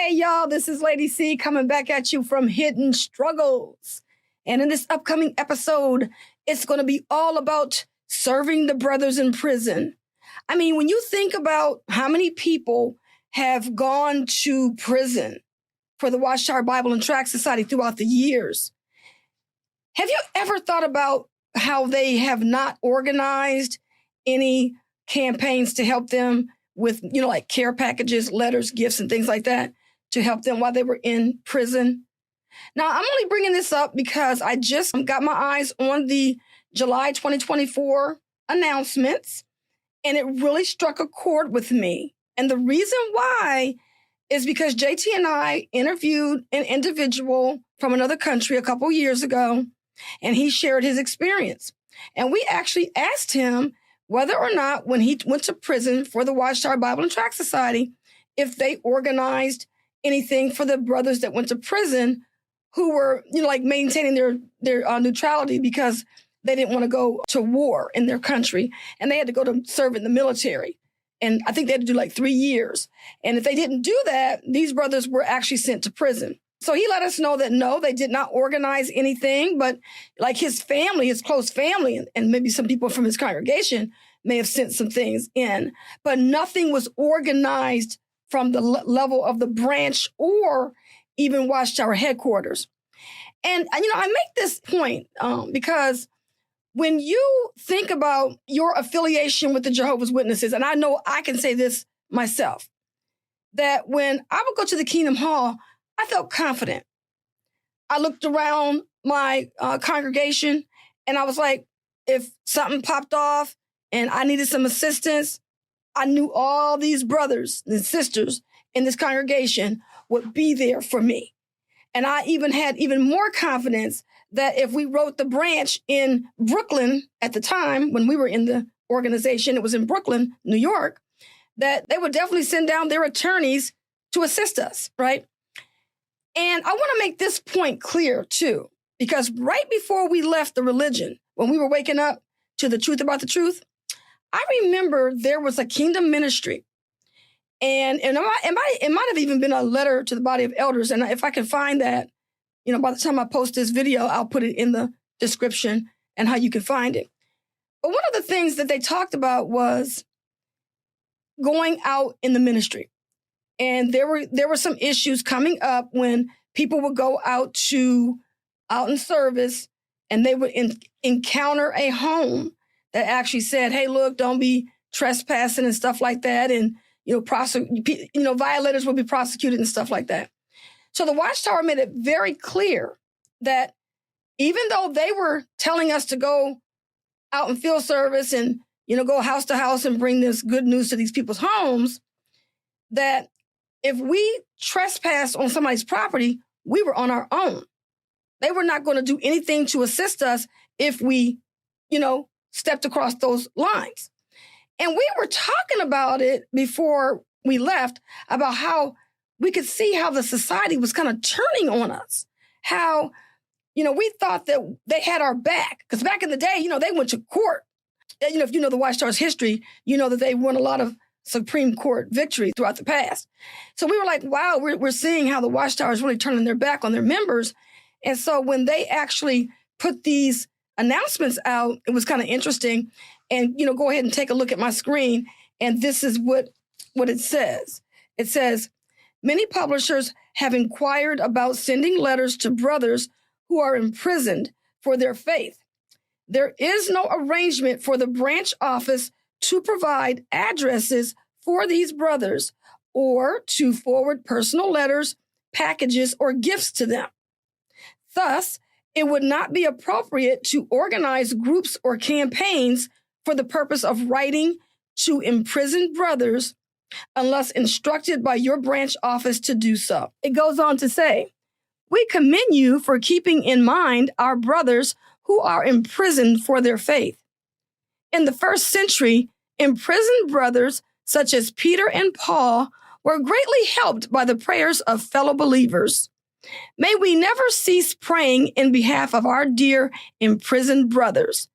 Hey, y'all, this is Lady C coming back at you from Hidden Struggles. And in this upcoming episode, it's going to be all about serving the brothers in prison. I mean, when you think about how many people have gone to prison for the Watchtower Bible and Tract Society throughout the years, have you ever thought about how they have not organized any campaigns to help them with, like care packages, letters, gifts, and things like that to help them while they were in prison? Now, I'm only bringing this up because I just got my eyes on the July 2024 announcements, and it really struck a chord with me. And the reason why is because JT and I interviewed an individual from another country a couple years ago, and he shared his experience. And we actually asked him whether or not, when he went to prison for the Watchtower Bible and Tract Society, if they organized anything for the brothers that went to prison who were, like maintaining their neutrality because they didn't want to go to war in their country, and they had to go to serve in the military. And I think they had to do like 3 years. And if they didn't do that, these brothers were actually sent to prison. So he let us know that no, they did not organize anything, but like his family, his close family, and maybe some people from his congregation may have sent some things in, but nothing was organized from the level of the branch or even Watchtower headquarters. And, I make this point because when you think about your affiliation with the Jehovah's Witnesses, and I know I can say this myself, that when I would go to the Kingdom Hall, I felt confident. I looked around my congregation and I was like, if something popped off and I needed some assistance, I knew all these brothers and sisters in this congregation would be there for me. And I even had even more confidence that if we wrote the branch in Brooklyn at the time, when we were in the organization, it was in Brooklyn, New York, that they would definitely send down their attorneys to assist us, right? And I want to make this point clear, too, because right before we left the religion, when we were waking up to the truth about the truth, I remember there was a kingdom ministry. And it might have even been a letter to the body of elders. And if I can find that, by the time I post this video, I'll put it in the description and how you can find it. But one of the things that they talked about was going out in the ministry. And there were some issues coming up when people would go out in service and they would encounter a home that actually said, hey, look, don't be trespassing and stuff like that. And, violators will be prosecuted and stuff like that. So the Watchtower made it very clear that even though they were telling us to go out in field service and, go house to house and bring this good news to these people's homes, that if we trespassed on somebody's property, we were on our own. They were not going to do anything to assist us if we, stepped across those lines. And we were talking about it before we left, about how we could see how the society was kind of turning on us. How, we thought that they had our back. Because back in the day, they went to court. If you know the Watchtower's history, you know that they won a lot of Supreme Court victories throughout the past. So we were like, wow, we're seeing how the Watchtower is really turning their back on their members. And so when they actually put these announcements out, it was kind of interesting. And, go ahead and take a look at my screen. And this is what it says. It says, many publishers have inquired about sending letters to brothers who are imprisoned for their faith. There is no arrangement for the branch office to provide addresses for these brothers or to forward personal letters, packages, or gifts to them. Thus, it would not be appropriate to organize groups or campaigns for the purpose of writing to imprisoned brothers unless instructed by your branch office to do so. It goes on to say, we commend you for keeping in mind our brothers who are imprisoned for their faith. In the first century, imprisoned brothers such as Peter and Paul were greatly helped by the prayers of fellow believers. May we never cease praying in behalf of our dear imprisoned brothers,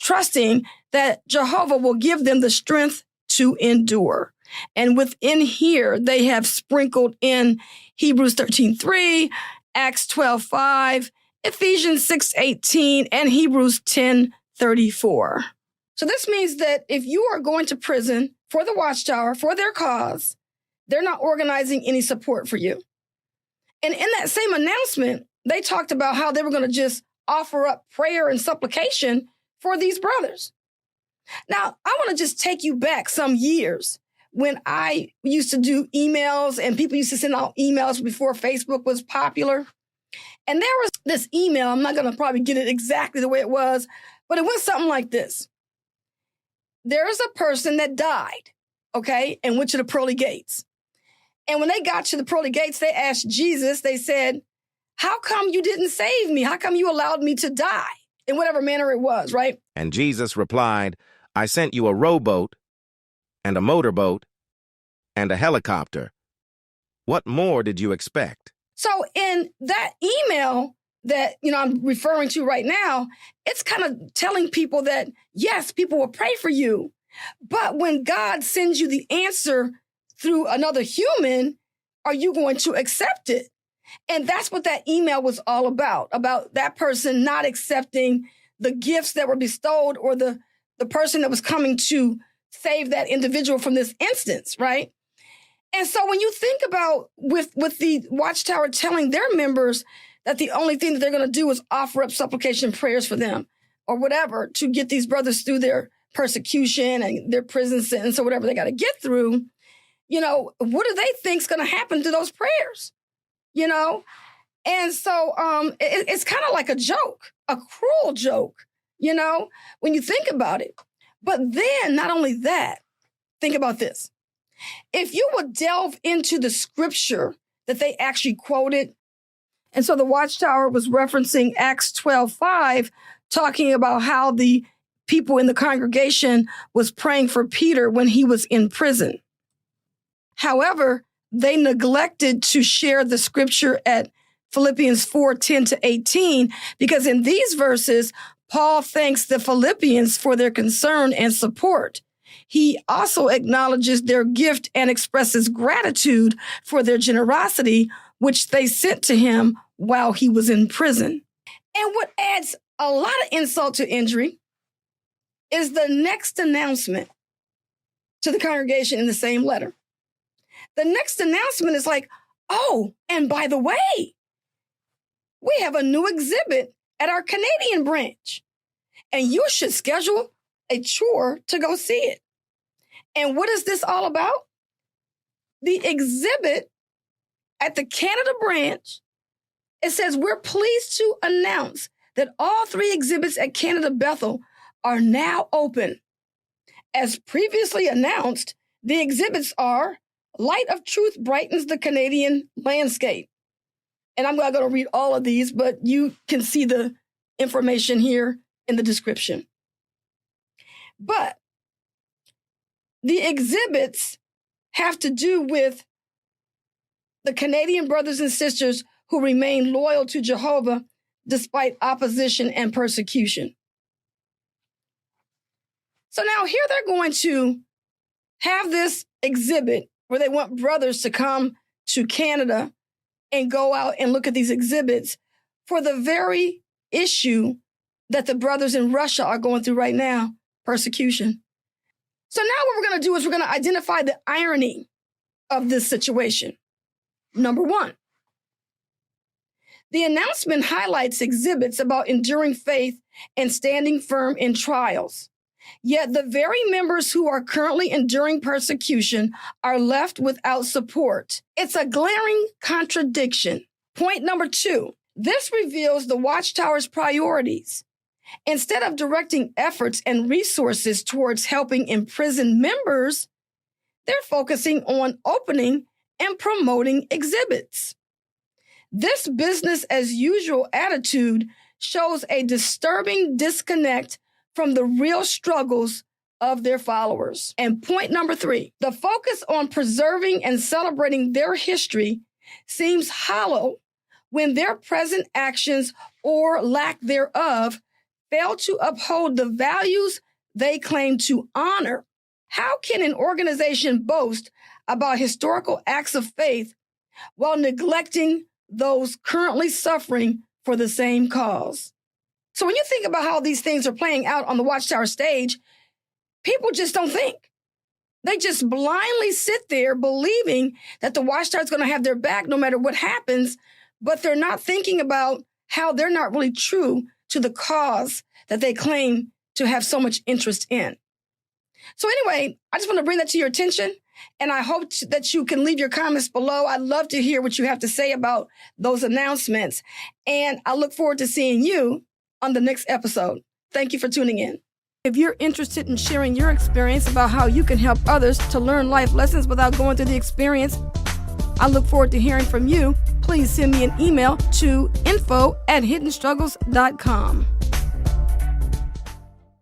trusting that Jehovah will give them the strength to endure. And within here, they have sprinkled in Hebrews 13:3, Acts 12:5, Ephesians 6:18, and Hebrews 10:34. So this means that if you are going to prison for the Watchtower, for their cause, they're not organizing any support for you. And in that same announcement, they talked about how they were going to just offer up prayer and supplication for these brothers. Now, I want to just take you back some years when I used to do emails and people used to send out emails before Facebook was popular. And there was this email, I'm not going to probably get it exactly the way it was, but it went something like this. There is a person that died, okay, and went to the pearly gates. And when they got to the pearly gates, they asked Jesus, they said, how come you didn't save me? How come you allowed me to die? In whatever manner it was, right? And Jesus replied, I sent you a rowboat and a motorboat and a helicopter. What more did you expect? So in that email that, I'm referring to right now, it's kind of telling people that, yes, people will pray for you. But when God sends you the answer through another human, are you going to accept it? And that's what that email was all about that person not accepting the gifts that were bestowed or the person that was coming to save that individual from this instance, right? And so when you think about with the Watchtower telling their members that the only thing that they're going to do is offer up supplication prayers for them or whatever to get these brothers through their persecution and their prison sentence or whatever they got to get through, what do they think is going to happen to those prayers? And so it's kind of like a joke, a cruel joke, when you think about it. But then not only that, think about this. If you would delve into the scripture that they actually quoted, and so the Watchtower was referencing Acts 12:5, talking about how the people in the congregation was praying for Peter when he was in prison. However, they neglected to share the scripture at Philippians 4:10-18, because in these verses, Paul thanks the Philippians for their concern and support. He also acknowledges their gift and expresses gratitude for their generosity, which they sent to him while he was in prison. And what adds a lot of insult to injury is the next announcement to the congregation in the same letter. The next announcement is like, oh, and by the way, we have a new exhibit at our Canadian branch, and you should schedule a tour to go see it. And what is this all about? The exhibit at the Canada branch, it says, we're pleased to announce that all 3 exhibits at Canada Bethel are now open. As previously announced, the exhibits are Light of Truth Brightens the Canadian Landscape. And I'm not going to read all of these, but you can see the information here in the description. But the exhibits have to do with the Canadian brothers and sisters who remain loyal to Jehovah despite opposition and persecution. So now here they're going to have this exhibit where they want brothers to come to Canada and go out and look at these exhibits for the very issue that the brothers in Russia are going through right now, persecution. So now what we're going to do is we're going to identify the irony of this situation. Number 1, the announcement highlights exhibits about enduring faith and standing firm in trials. Yet the very members who are currently enduring persecution are left without support. It's a glaring contradiction. Point number 2, this reveals the Watchtower's priorities. Instead of directing efforts and resources towards helping imprisoned members, they're focusing on opening and promoting exhibits. This business as usual attitude shows a disturbing disconnect from the real struggles of their followers. And point number 3, the focus on preserving and celebrating their history seems hollow when their present actions or lack thereof fail to uphold the values they claim to honor. How can an organization boast about historical acts of faith while neglecting those currently suffering for the same cause? So when you think about how these things are playing out on the Watchtower stage, people just don't think. They just blindly sit there believing that the Watchtower is going to have their back no matter what happens, but they're not thinking about how they're not really true to the cause that they claim to have so much interest in. So anyway, I just want to bring that to your attention, and I hope that you can leave your comments below. I'd love to hear what you have to say about those announcements, and I look forward to seeing you on the next episode. Thank you for tuning in. If you're interested in sharing your experience about how you can help others to learn life lessons without going through the experience, I look forward to hearing from you. Please send me an email to info@hiddenstruggles.com.